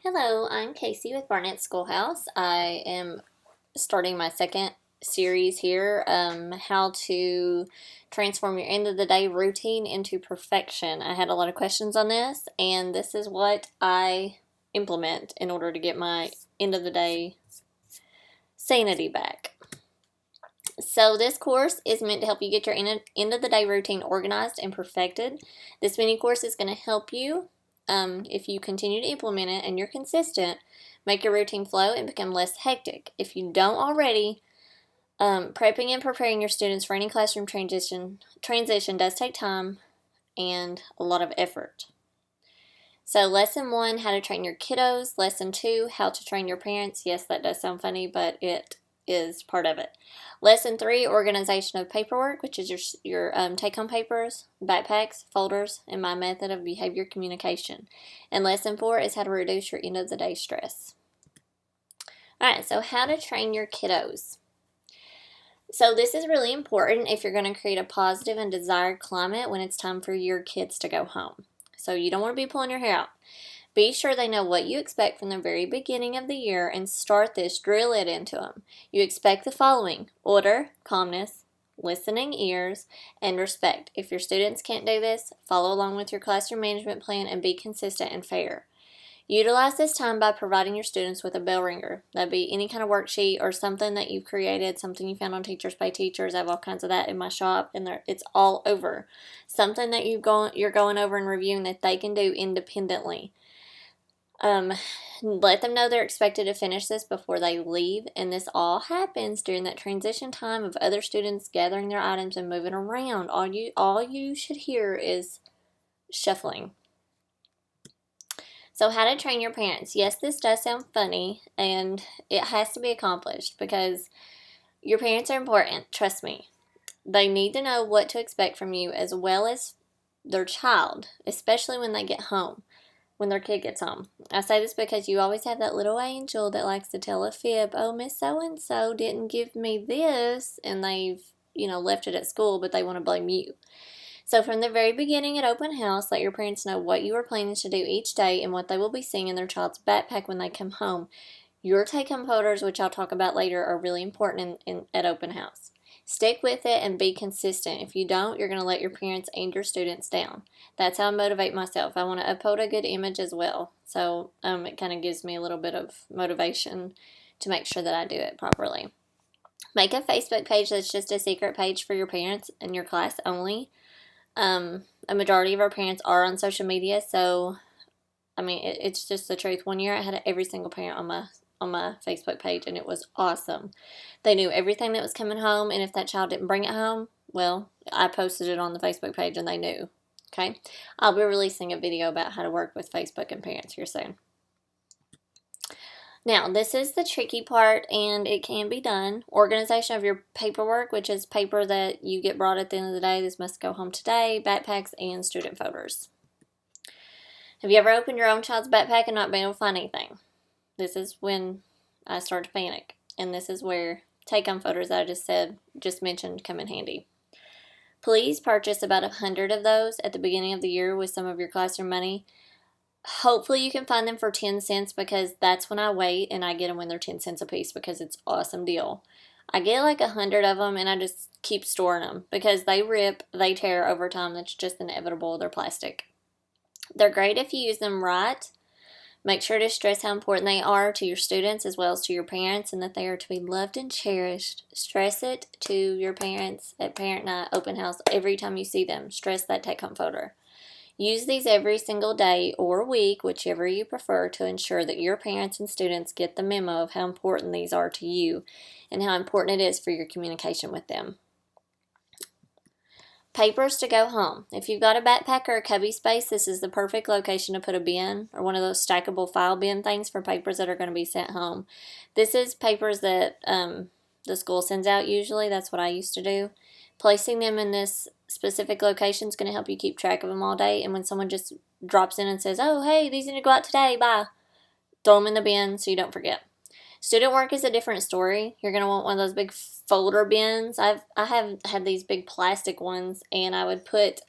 Hello, I'm Casey with Barnett Schoolhouse. I am starting my second series here, how to transform your end of the day routine into perfection. I had a lot of questions on this, and this is what I implement in order to get my end of the day sanity back. So this course is meant to help you get your end of the day routine organized and perfected. This mini course is going to help you, if you continue to implement it and you're consistent, make your routine flow and become less hectic. If you don't already, prepping and preparing your students for any classroom transition does take time and a lot of effort. So lesson 1, how to train your kiddos. Lesson 2, how to train your parents. Yes, that does sound funny, but it is part of it. Lesson 3, organization of paperwork, which is your take-home papers, backpacks, folders, and my method of behavior communication. And lesson 4 is how to reduce your end of the day stress. Alright, so how to train your kiddos. So this is really important if you're going to create a positive and desired climate when it's time for your kids to go home. So you don't want to be pulling your hair out. Be sure they know what you expect from the very beginning of the year and drill it into them. You expect the following: order, calmness, listening ears, and respect. If your students can't do this, follow along with your classroom management plan and be consistent and fair. Utilize this time by providing your students with a bell ringer. That'd be any kind of worksheet or something that you've created, something you found on Teachers Pay Teachers. I have all kinds of that in my shop, and it's all over. Something that you're going over and reviewing that they can do independently. Let them know they're expected to finish this before they leave, and this all happens during that transition time of other students gathering their items and moving around. All you should hear is shuffling. So how to train your parents. Yes, this does sound funny, and it has to be accomplished because your parents are important, trust me. They need to know what to expect from you as well as their child, especially when they get home, when their kid gets home. I say this because you always have that little angel that likes to tell a fib. Oh, Miss So-and-so didn't give me this, and they've, left it at school, but they want to blame you. So from the very beginning at open house, let your parents know what you are planning to do each day and what they will be seeing in their child's backpack when they come home. Your take-home photos, which I'll talk about later, are really important at open house. Stick with it and be consistent. If you don't, you're going to let your parents and your students down. That's how I motivate myself. I want to uphold a good image as well. So it kind of gives me a little bit of motivation to make sure that I do it properly. Make a Facebook page that's just a secret page for your parents and your class only. A majority of our parents are on social media, so it's just the truth. One year I had every single parent on my Facebook page, and it was awesome. They knew everything that was coming home, and if that child didn't bring it home, well, I posted it on the Facebook page and they knew. Okay, I'll be releasing a video about how to work with Facebook and parents here soon. Now, this is the tricky part, and it can be done. Organization of your paperwork, which is paper that you get brought at the end of the day. This must go home today, backpacks, and student folders. Have you ever opened your own child's backpack and not been able to find anything? This is when I start to panic, and this is where take-home photos that I just mentioned come in handy. Please purchase about 100 of those at the beginning of the year with some of your classroom money. Hopefully you can find them for 10 cents because that's when I wait and I get them when they're 10 cents a piece because it's an awesome deal. I get like 100 of them and I just keep storing them because they rip, they tear over time. That's just inevitable. They're plastic. They're great if you use them right. Make sure to stress how important they are to your students as well as to your parents and that they are to be loved and cherished. Stress it to your parents at parent night, open house, every time you see them. Stress that take-home photo. Use these every single day or week, whichever you prefer, to ensure that your parents and students get the memo of how important these are to you and how important it is for your communication with them. Papers to go home. If you've got a backpack or a cubby space, this is the perfect location to put a bin or one of those stackable file bin things for papers that are going to be sent home. This is papers that the school sends out usually. That's what I used to do. Placing them in this specific location is going to help you keep track of them all day. And when someone just drops in and says, oh, hey, these need to go out today, bye, throw them in the bin so you don't forget. Student work is a different story. You're going to want one of those big folder bins. I have had these big plastic ones, and I would put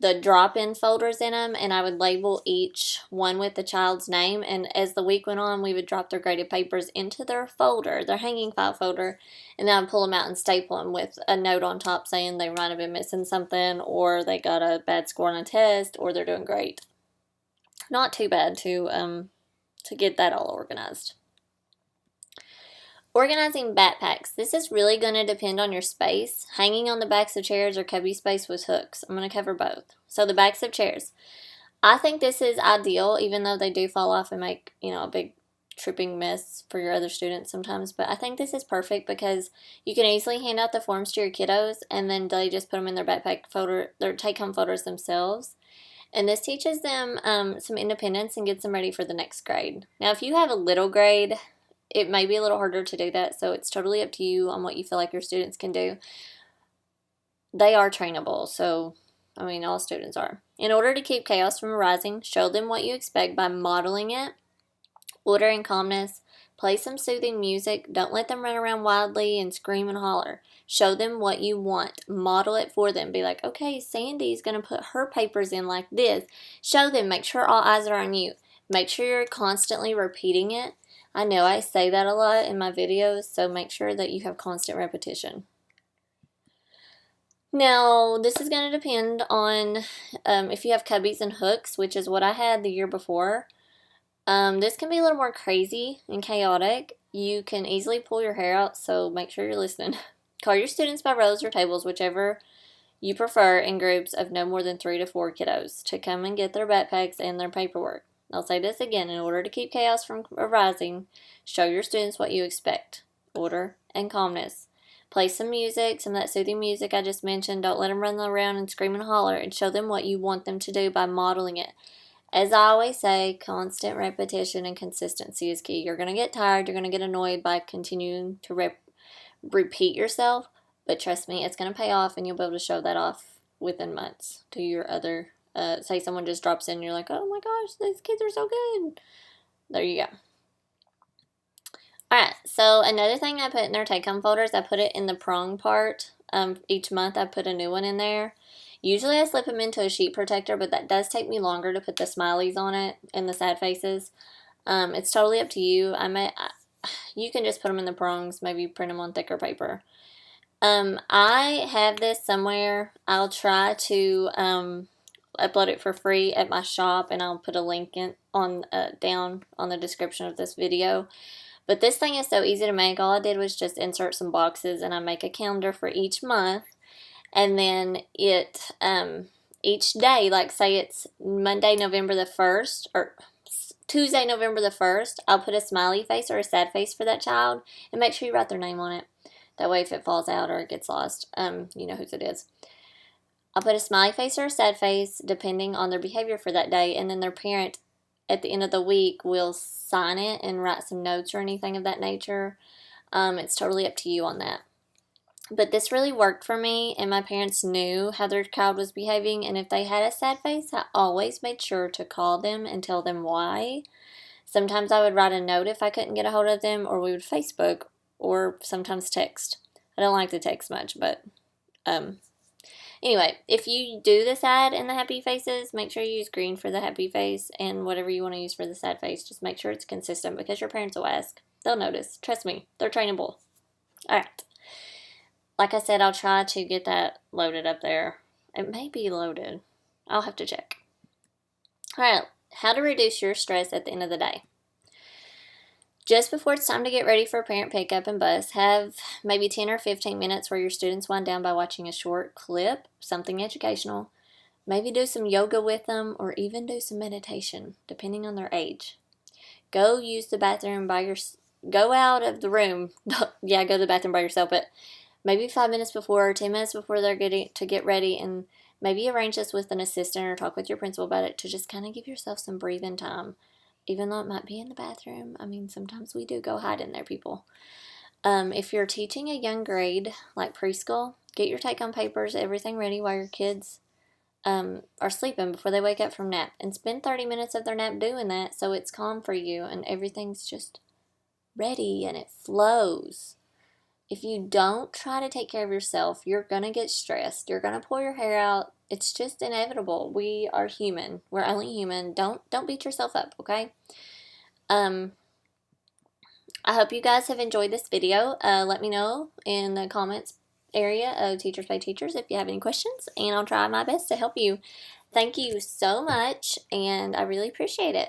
the drop-in folders in them, and I would label each one with the child's name, and as the week went on, we would drop their graded papers into their folder, their hanging file folder, and then I'd pull them out and staple them with a note on top saying they might have been missing something, or they got a bad score on a test, or they're doing great. Not too bad to get that all organized. Organizing backpacks. This is really going to depend on your space. Hanging on the backs of chairs or cubby space with hooks. I'm going to cover both. So the backs of chairs. I think this is ideal, even though they do fall off and make, a big tripping mess for your other students sometimes. But I think this is perfect because you can easily hand out the forms to your kiddos and then they just put them in their backpack folder, their take-home folders themselves. And this teaches them some independence and gets them ready for the next grade. Now, if you have a little grade, it may be a little harder to do that, so it's totally up to you on what you feel like your students can do. They are trainable, so, all students are. In order to keep chaos from arising, show them what you expect by modeling it, order and calmness, play some soothing music, don't let them run around wildly and scream and holler. Show them what you want. Model it for them. Be like, okay, Sandy's going to put her papers in like this. Show them. Make sure all eyes are on you. Make sure you're constantly repeating it. I know I say that a lot in my videos, so make sure that you have constant repetition. Now, this is going to depend on if you have cubbies and hooks, which is what I had the year before. This can be a little more crazy and chaotic. You can easily pull your hair out, so make sure you're listening. Call your students by rows or tables, whichever you prefer, in groups of no more than 3 to 4 kiddos to come and get their backpacks and their paperwork. I'll say this again, in order to keep chaos from arising, show your students what you expect. Order and calmness. Play some music, some of that soothing music I just mentioned. Don't let them run around and scream and holler, and show them what you want them to do by modeling it. As I always say, constant repetition and consistency is key. You're going to get tired, you're going to get annoyed by continuing to repeat yourself, but trust me, it's going to pay off, and you'll be able to show that off within months to your other say someone just drops in and you're like, oh my gosh, these kids are so good. There you go. Alright, so another thing I put in their take-home folders, I put it in the prong part. Each month I put a new one in there. Usually I slip them into a sheet protector, but that does take me longer to put the smileys on it and the sad faces. It's totally up to you. You can just put them in the prongs, maybe print them on thicker paper. I have this somewhere. I'll try to upload it for free at my shop, and I'll put a link down on the description of this video. But this thing is so easy to make. All I did was just insert some boxes, and I make a calendar for each month, and then each day, like say it's Monday, November the 1st, or Tuesday, November the 1st, I'll put a smiley face or a sad face for that child, and make sure you write their name on it. That way if it falls out or it gets lost, you know whose it is. I'll put a smiley face or a sad face depending on their behavior for that day, and then their parent at the end of the week will sign it and write some notes or anything of that nature. It's totally up to you on that. But this really worked for me, and my parents knew how their child was behaving, and if they had a sad face, I always made sure to call them and tell them why. Sometimes I would write a note if I couldn't get a hold of them, or we would Facebook, or sometimes text. I don't like to text much, but anyway, if you do the sad and the happy faces, make sure you use green for the happy face, and whatever you want to use for the sad face, just make sure it's consistent, because your parents will ask. They'll notice. Trust me, they're trainable. Alright. Like I said, I'll try to get that loaded up there. It may be loaded. I'll have to check. Alright, how to reduce your stress at the end of the day. Just before it's time to get ready for parent pickup and bus, have maybe 10 or 15 minutes where your students wind down by watching a short clip, something educational. Maybe do some yoga with them, or even do some meditation, depending on their age. Go use the bathroom go out of the room. Yeah, go to the bathroom by yourself, but maybe 5 minutes before or 10 minutes before they're getting to get ready, and maybe arrange this with an assistant or talk with your principal about it to just kind of give yourself some breathing time. Even though it might be in the bathroom, sometimes we do go hide in there, people. If you're teaching a young grade, like preschool, get your take-home papers, everything ready while your kids are sleeping before they wake up from nap. And spend 30 minutes of their nap doing that so it's calm for you and everything's just ready and it flows. if you don't try to take care of yourself, you're going to get stressed. You're going to pull your hair out. It's just inevitable. We are human. We're only human. Don't beat yourself up, okay? Um I hope you guys have enjoyed this video. Let me know in the comments area of Teachers Pay Teachers if you have any questions, and I'll try my best to help you. Thank you so much, and I really appreciate it.